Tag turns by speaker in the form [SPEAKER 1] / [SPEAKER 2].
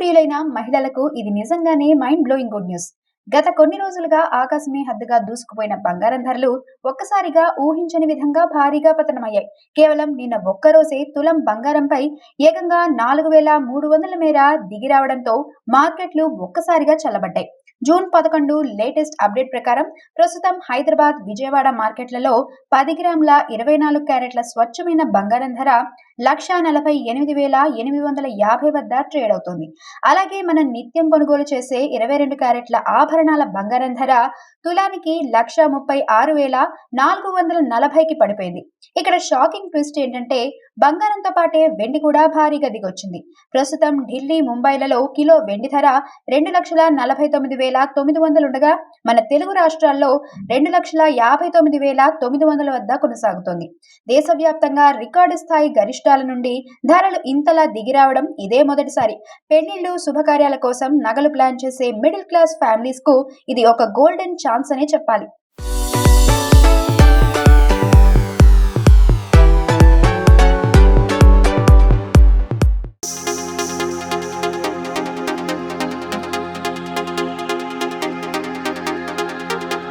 [SPEAKER 1] ప్రియులైన మహిళలకు ఇది నిజంగానే మైండ్ బ్లోయింగ్ గుడ్ న్యూస్. గత కొన్ని రోజులుగా ఆకాశమే హద్దుగా దూసుకుపోయిన బంగారం ధరలు ఒక్కసారిగా ఊహించని విధంగా భారీగా పతనమయ్యాయి. కేవలం నిన్న ఒక్కరోజే తులం బంగారంపై ఏకంగా 4,300 మేర దిగిరావడంతో మార్కెట్లు ఒక్కసారిగా చల్లబడ్డాయి. జూన్ 11 లేటెస్ట్ అప్డేట్ ప్రకారం ప్రస్తుతం హైదరాబాద్, విజయవాడ మార్కెట్లలో 10 గ్రాముల 24 క్యారెట్ల స్వచ్ఛమైన బంగారం ధర 1,48,850 వద్ద ట్రేడ్ అవుతుంది. అలాగే మనం నిత్యం కొనుగోలు చేసే 22 క్యారెట్ల ఆభరణాల బంగారం ధర తులానికి 1,36,440కి పడిపోయింది. ఇక్కడ షాకింగ్ ట్విస్ట్ ఏంటంటే బంగారంతో పాటే వెండి కూడా భారీగా దిగొచ్చింది. ప్రస్తుతం ఢిల్లీ, ముంబైలలో కిలో వెండి ధర 2,49,900 ఉండగా మన తెలుగు రాష్ట్రాల్లో 2,59,900 వద్ద కొనసాగుతోంది. దేశవ్యాప్తంగా రికార్డు స్థాయి గరిష్టాల నుండి ధరలు ఇంతలా దిగిరావడం ఇదే మొదటిసారి. పెళ్లిళ్లు, శుభకార్యాల కోసం నగలు ప్లాన్ చేసే మిడిల్ క్లాస్ ఫ్యామిలీస్ కు ఇది ఒక గోల్డెన్ ఛాన్స్ అనే చెప్పాలి.